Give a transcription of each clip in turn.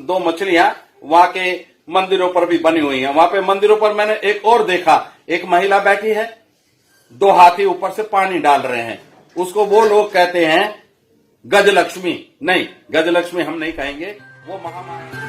दो मछलियां वहां के मंदिरों पर भी बनी हुई हैं। वहां पे मंदिरों पर मैंने एक और देखा, एक महिला बैठी है, 2 हाथी ऊपर से पानी डाल रहे हैं। उसको वो लोग कहते हैं गजलक्ष्मी। नहीं, गजलक्ष्मी हम नहीं कहेंगे, वो महामाया।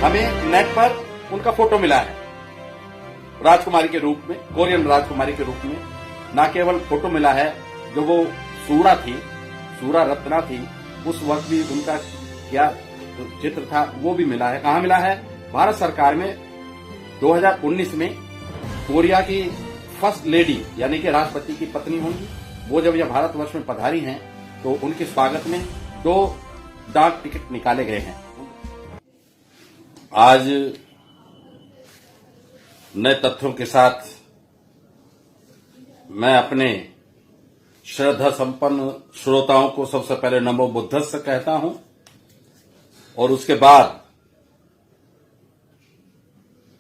हमें नेट पर उनका फोटो मिला है राजकुमारी के रूप में, कोरियन राजकुमारी के रूप में। न केवल फोटो मिला है, जो वो सूरा थी, सूरा रत्ना थी, उस वक्त भी उनका क्या चित्र था वो भी मिला है। कहाँ मिला है? भारत सरकार में 2019 में कोरिया की फर्स्ट लेडी यानी कि राष्ट्रपति की पत्नी होंगी, वो जब यह भारतवर्ष में पधारी हैं तो उनके स्वागत में 2 डाक टिकट निकाले गए हैं। आज नए तथ्यों के साथ मैं अपने श्रद्धा संपन्न श्रोताओं को सबसे पहले नमो बुद्धस्स कहता हूं, और उसके बाद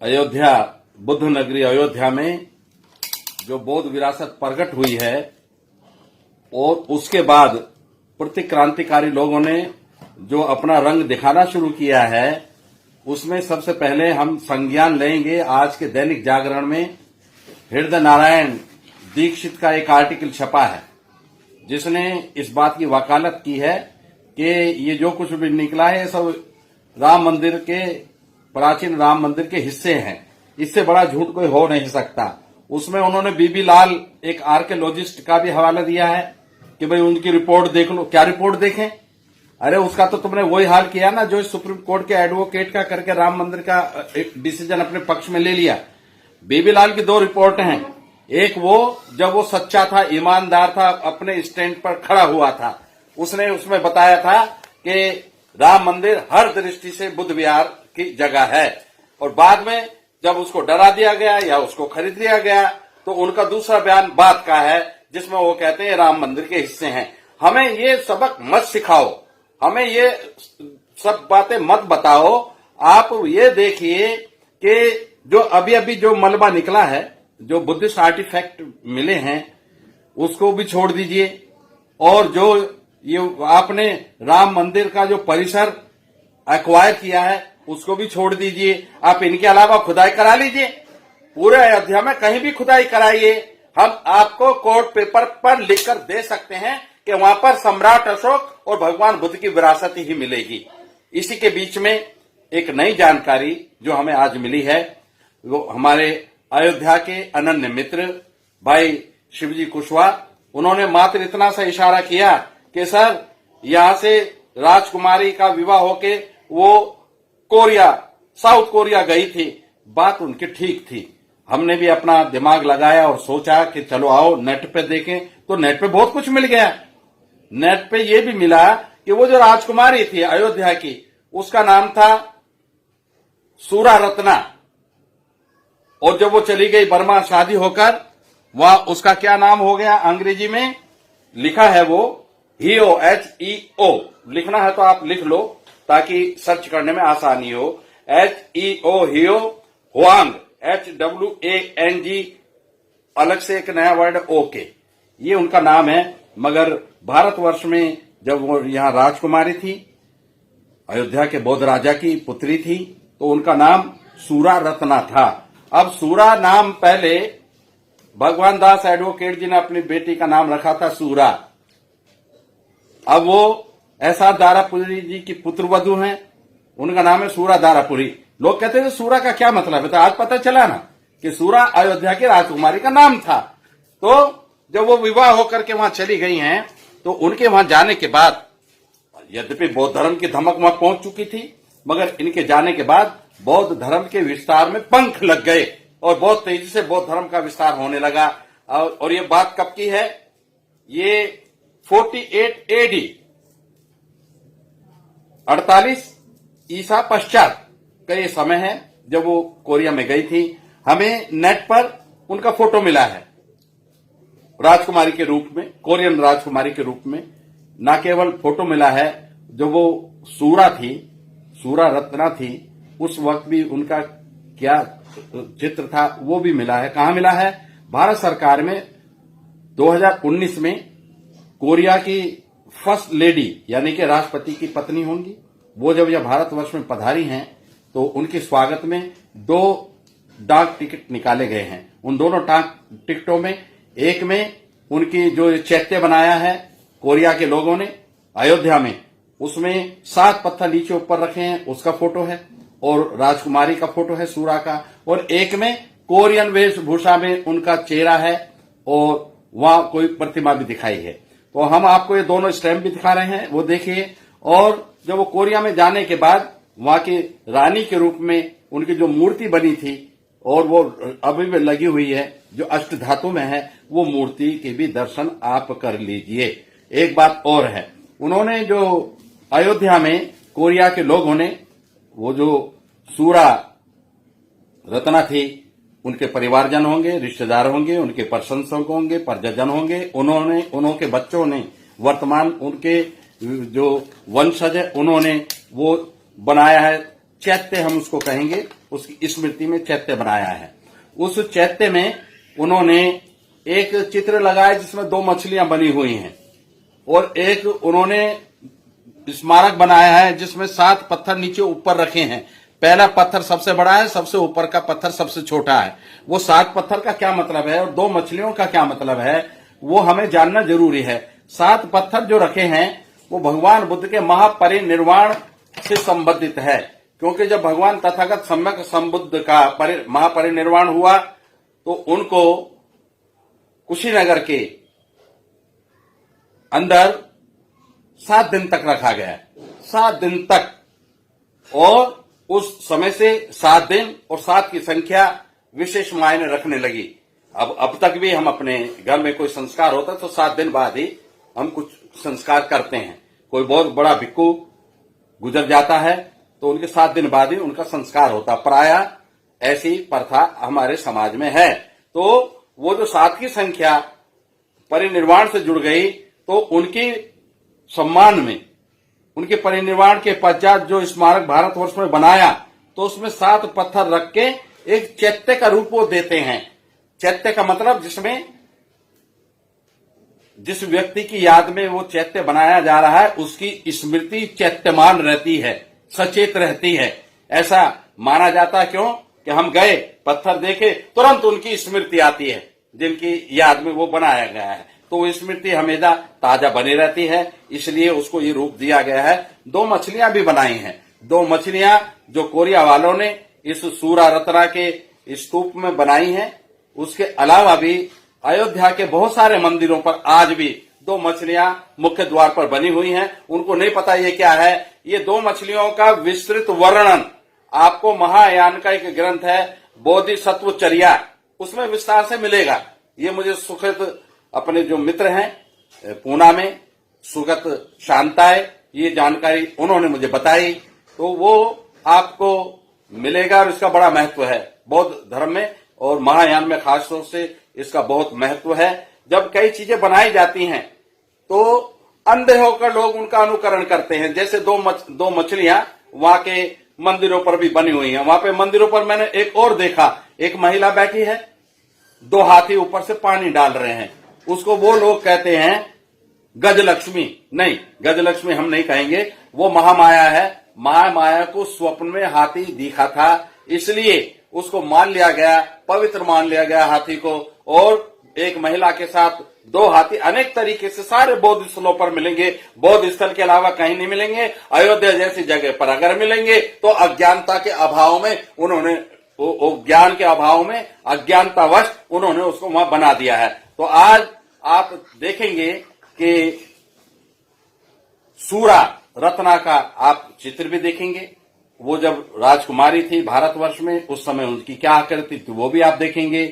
अयोध्या, बुद्ध नगरी अयोध्या में जो बौद्ध विरासत प्रकट हुई है, और उसके बाद प्रतिक्रांतिकारी लोगों ने जो अपना रंग दिखाना शुरू किया है, उसमें सबसे पहले हम संज्ञान लेंगे। आज के दैनिक जागरण में हृदय नारायण दीक्षित का एक आर्टिकल छपा है, जिसने इस बात की वकालत की है कि ये जो कुछ भी निकला है सब राम मंदिर के, प्राचीन राम मंदिर के हिस्से हैं। इससे बड़ा झूठ कोई हो नहीं सकता। उसमें उन्होंने बीबी लाल, एक आर्कियोलॉजिस्ट का भी हवाला दिया है कि भाई उनकी रिपोर्ट देख लो। क्या रिपोर्ट देखें? अरे उसका तो तुमने वही हाल किया ना जो सुप्रीम कोर्ट के एडवोकेट का करके राम मंदिर का एक डिसीजन अपने पक्ष में ले लिया। बीबी लाल की 2 रिपोर्ट हैं। एक वो जब वो सच्चा था, ईमानदार था, अपने स्टैंड पर खड़ा हुआ था, उसने उसमें बताया था कि राम मंदिर हर दृष्टि से बुद्ध विहार की जगह है। और बाद में जब उसको डरा दिया गया या उसको खरीद लिया गया तो उनका दूसरा बयान बात का है, जिसमें वो कहते हैं राम मंदिर के हिस्से हैं। हमें ये सबक मत सिखाओ, हमें ये सब बातें मत बताओ। आप ये देखिए कि जो अभी अभी जो मलबा निकला है, जो बुद्धिस्ट आर्टिफैक्ट मिले हैं, उसको भी छोड़ दीजिए। और जो ये आपने राम मंदिर का जो परिसर एक्वायर किया है उसको भी छोड़ दीजिए। आप इनके अलावा खुदाई करा लीजिए, पूरे अयोध्या में कहीं भी खुदाई कराइए। हम आपको कोर्ट पेपर पर लिखकर दे सकते हैं कि वहां पर सम्राट अशोक और भगवान बुद्ध की विरासत ही मिलेगी। इसी के बीच में एक नई जानकारी जो हमें आज मिली है, वो हमारे अयोध्या के अनन्य मित्र भाई शिवजी कुशवाहा, उन्होंने मात्र इतना सा इशारा किया कि सर यहां से राजकुमारी का विवाह होके वो कोरिया, साउथ कोरिया गई थी। बात उनकी ठीक थी। हमने भी अपना दिमाग लगाया और सोचा कि चलो आओ नेट पे देखें, तो नेट पे बहुत कुछ मिल गया। नेट पे ये भी मिला कि वो जो राजकुमारी थी अयोध्या की, उसका नाम था सूरा रत्ना। और जब वो चली गई बर्मा शादी होकर, वहां उसका क्या नाम हो गया? अंग्रेजी में लिखा है वो हियो, HEO। लिखना है तो आप लिख लो ताकि सर्च करने में आसानी हो। HEO, हियो। हुआंग, HWANG, अलग से एक नया वर्ड ओके, ये उनका नाम है। मगर भारतवर्ष में जब वो यहाँ राजकुमारी थी, अयोध्या के बौद्ध राजा की पुत्री थी, तो उनका नाम सूरा रत्ना था। अब सूरा नाम पहले भगवान दास एडवोकेट जी ने अपनी बेटी का नाम रखा था सूरा। अब वो एहसास दारापुरी जी की पुत्रवधू हैं, उनका नाम है सूरा दारापुरी। लोग कहते थे सूरा का क्या मतलब है, तो आज पता चला ना कि सूरा अयोध्या की राजकुमारी का नाम था। तो जब वो विवाह होकर के वहां चली गई हैं, तो उनके वहां जाने के बाद, यद्यपि बौद्ध धर्म की धमक वहां पहुंच चुकी थी, मगर इनके जाने के बाद बौद्ध धर्म के विस्तार में पंख लग गए और बहुत तेजी से बौद्ध धर्म का विस्तार होने लगा। और ये बात कब की है? ये 48 AD, 48 ईसा पश्चात का ये समय है जब वो कोरिया में गई थी। हमें नेट पर उनका फोटो मिला है राजकुमारी के रूप में, कोरियन राजकुमारी के रूप में। न केवल फोटो मिला है, जो वो सूरा थी, सूरा रत्ना थी, उस वक्त भी उनका क्या चित्र था वो भी मिला है। कहाँ मिला है? भारत सरकार में 2019 में कोरिया की फर्स्ट लेडी यानी कि राष्ट्रपति की पत्नी होंगी, वो जब यह भारतवर्ष में पधारी हैं तो उनके स्वागत में 2 डाक टिकट निकाले गए हैं। उन दोनों डाक टिकटों में एक में उनकी जो चैत्य बनाया है कोरिया के लोगों ने अयोध्या में, उसमें 7 पत्थर नीचे ऊपर रखे हैं, उसका फोटो है और राजकुमारी का फोटो है सूरा का, और एक में कोरियन वेशभूषा में उनका चेहरा है और वहां कोई प्रतिमा भी दिखाई है। तो हम आपको ये दोनों स्टैम्प भी दिखा रहे हैं, वो देखिए। और जब वो कोरिया में जाने के बाद वहां की रानी के रूप में उनकी जो मूर्ति बनी थी और वो अभी भी लगी हुई है, जो अष्ट धातु में है, वो मूर्ति के भी दर्शन आप कर लीजिए। एक बात और है, उन्होंने जो अयोध्या में कोरिया के लोगों ने वो जो सूरा रत्ना थी, उनके परिवारजन होंगे, रिश्तेदार होंगे, उनके प्रशंसक होंगे, परिजन होंगे, उनके बच्चों ने, वर्तमान उनके जो वंशज है, उन्होंने वो बनाया है चैत्य, हम उसको कहेंगे, उसकी स्मृति में चैत्य बनाया है। उस चैत्य में उन्होंने एक चित्र लगाया जिसमें 2 मछलियां बनी हुई हैं और एक उन्होंने स्मारक बनाया है जिसमें 7 पत्थर नीचे ऊपर रखे हैं। पहला पत्थर सबसे बड़ा है, सबसे ऊपर का पत्थर सबसे छोटा है। वो 7 पत्थर का क्या मतलब है और 2 मछलियों का क्या मतलब है, वो हमें जानना जरूरी है। 7 पत्थर जो रखे हैं वो भगवान बुद्ध के महापरिनिर्वाण से संबंधित है, क्योंकि जब भगवान तथागत सम्यक संबुद्ध का महापरिनिर्वाण हुआ तो उनको कुशीनगर के अंदर 7 दिन तक रखा गया, 7 दिन तक। और उस समय से 7 दिन और 7 की संख्या विशेष मायने रखने लगी। अब तक भी हम अपने घर में कोई संस्कार होता तो 7 दिन बाद ही हम कुछ संस्कार करते हैं। कोई बहुत बड़ा भिक्खु गुजर जाता है तो उनके 7 दिन बाद ही उनका संस्कार होता। प्रायः ऐसी प्रथा हमारे समाज में है। तो वो जो 7 की संख्या परिनिर्वाण से जुड़ गई तो उनकी सम्मान में, उनके परिनिर्वाण के पश्चात जो स्मारक भारतवर्ष में बनाया तो उसमें 7 पत्थर रख के एक चैत्य का रूप वो देते हैं। चैत्य का मतलब जिस व्यक्ति की याद में वो चैत्य बनाया जा रहा है उसकी स्मृति चैत्यमान रहती है, सचेत रहती है। ऐसा माना जाता है, क्यों कि हम गए, पत्थर देखे, तुरंत उनकी स्मृति आती है जिनकी याद में वो बनाया गया है, तो वो स्मृति हमेशा ताजा बनी रहती है, इसलिए उसको ये रूप दिया गया है। 2 मछलियां भी बनाई हैं, 2 मछलियां जो कोरिया वालों ने इस सूरा रत्ना के स्तूप में बनाई हैं। उसके अलावा भी अयोध्या के बहुत सारे मंदिरों पर आज भी 2 मछलियां मुख्य द्वार पर बनी हुई हैं। उनको नहीं पता ये क्या है। ये 2 मछलियों का विस्तृत वर्णन आपको महायान का एक ग्रंथ है बोधिसत्वचर्या, उसमें विस्तार से मिलेगा। ये मुझे सुखद अपने जो मित्र हैं पूना में, सुगत शांताय, ये जानकारी उन्होंने मुझे बताई, तो वो आपको मिलेगा। और इसका बड़ा महत्व है बौद्ध धर्म में और महायान में, खास तौर से इसका बहुत महत्व है। जब कई चीजें बनाई जाती हैं तो अंधे होकर लोग उनका अनुकरण करते हैं। जैसे 2 मछलियां वहां के मंदिरों पर भी बनी हुई हैं। वहां पे मंदिरों पर मैंने एक और देखा, एक महिला बैठी है, 2 हाथी ऊपर से पानी डाल रहे हैं। उसको वो लोग कहते हैं गजलक्ष्मी। नहीं, गजलक्ष्मी हम नहीं कहेंगे, वो महामाया है। महामाया को स्वप्न में हाथी दिखा था, इसलिए उसको मान लिया गया, पवित्र मान लिया गया हाथी को। और एक महिला के साथ 2 हाथी अनेक तरीके से सारे बौद्ध स्थलों पर मिलेंगे। बौद्ध स्थल के अलावा कहीं नहीं मिलेंगे। अयोध्या जैसी जगह पर अगर मिलेंगे तो अज्ञानता के अभाव में उन्होंने, ज्ञान के अभाव में, अज्ञानतावश उन्होंने उसको वहां बना दिया है। तो आज आप देखेंगे कि सूरा रत्ना का आप चित्र भी देखेंगे। वो जब राजकुमारी थी भारतवर्ष में, उस समय उनकी क्या आकृति थी वो भी आप देखेंगे।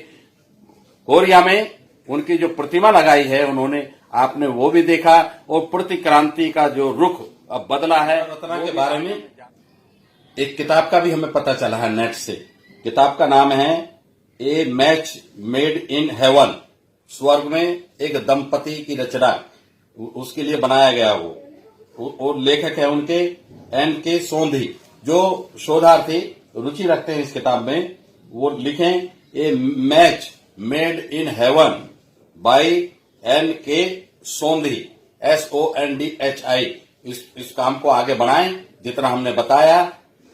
कोरिया में उनकी जो प्रतिमा लगाई है उन्होंने, आपने वो भी देखा। और प्रतिक्रांति का जो रुख अब बदला है रत्ना के बारे में एक किताब का भी हमें पता चला है नेट से। किताब का नाम है ए मैच मेड इन हेवन, स्वर्ग में एक दंपति की रचना, उसके लिए बनाया गया। और लेखक है उनके N.K. सोंधी, जो शोधार्थी रुचि रखते हैं इस किताब में, वो लिखें a match made in heaven by N.K. Sondhi, SONDHI। इस काम को आगे बढ़ाएं, जितना हमने बताया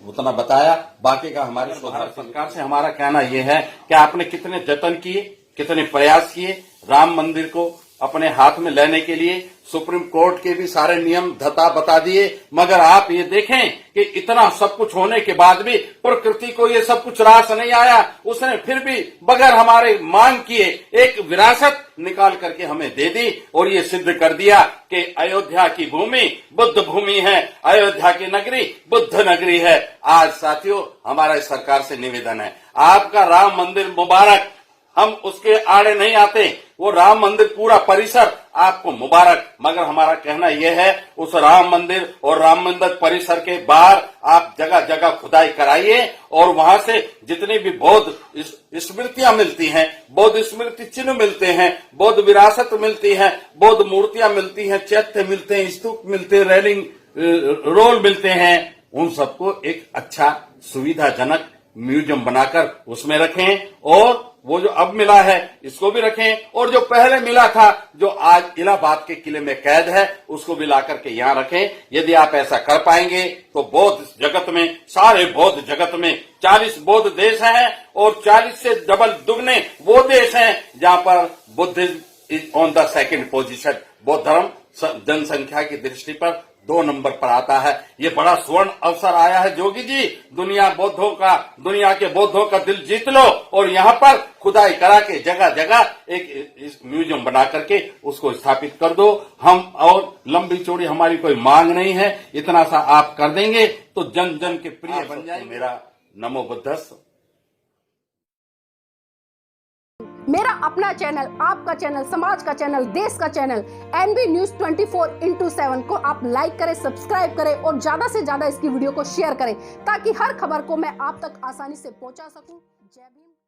उतना बताया, बाकी का हमारी सरकार से हमारा कहना यह है कि आपने कितने जतन किए, कितने प्रयास किए राम मंदिर को अपने हाथ में लेने के लिए, सुप्रीम कोर्ट के भी सारे नियम बता दिए, मगर आप ये देखें कि इतना सब कुछ होने के बाद भी प्रकृति को ये सब कुछ रास नहीं आया। उसने फिर भी बगैर हमारे मांग किए एक विरासत निकाल करके हमें दे दी और ये सिद्ध कर दिया कि अयोध्या की भूमि बुद्ध भूमि है, अयोध्या की नगरी बुद्ध नगरी है। आज साथियों, हमारा सरकार से निवेदन है, आपका राम मंदिर मुबारक, हम उसके आड़े नहीं आते, वो राम मंदिर पूरा परिसर आपको मुबारक, मगर हमारा कहना यह है उस राम मंदिर और राम मंदिर परिसर के बाहर आप जगह जगह खुदाई कराइए और वहां से जितनी भी बौद्ध स्मृतियां मिलती हैं, बौद्ध स्मृति चिन्ह मिलते हैं, बौद्ध विरासत मिलती है, बौद्ध मूर्तियां मिलती हैं, चैत्य मिलते हैं, स्तूप मिलते हैं, रेलिंग रोल मिलते हैं, उन सबको एक अच्छा सुविधाजनक म्यूजियम बनाकर उसमें रखें और वो जो अब मिला है इसको भी रखें और जो पहले मिला था जो आज इलाहाबाद के किले में कैद है उसको भी ला करके यहाँ रखें। यदि आप ऐसा कर पाएंगे तो बौद्ध जगत में, सारे बौद्ध जगत में 40 बौद्ध देश हैं और 40 से डबल दुगने वो देश हैं जहां पर Buddhism is on the second position. बौद्ध धर्म जनसंख्या की दृष्टि पर 2 नंबर पर आता है। ये बड़ा स्वर्ण अवसर आया है जोगी जी, दुनिया के बौद्धों का दिल जीत लो और यहाँ पर खुदाई करा के जगह जगह एक म्यूजियम बना करके उसको स्थापित कर दो। हम और लंबी चौड़ी हमारी कोई मांग नहीं है, इतना सा आप कर देंगे तो जन जन के प्रिय बन जाएंगे। मेरा नमो बुद्धस्स। मेरा अपना चैनल, आपका चैनल, समाज का चैनल, देश का चैनल NB News 24/7 को आप लाइक करें, सब्सक्राइब करें और ज्यादा से ज्यादा इसकी वीडियो को शेयर करें ताकि हर खबर को मैं आप तक आसानी से पहुंचा सकूं। जय भीम।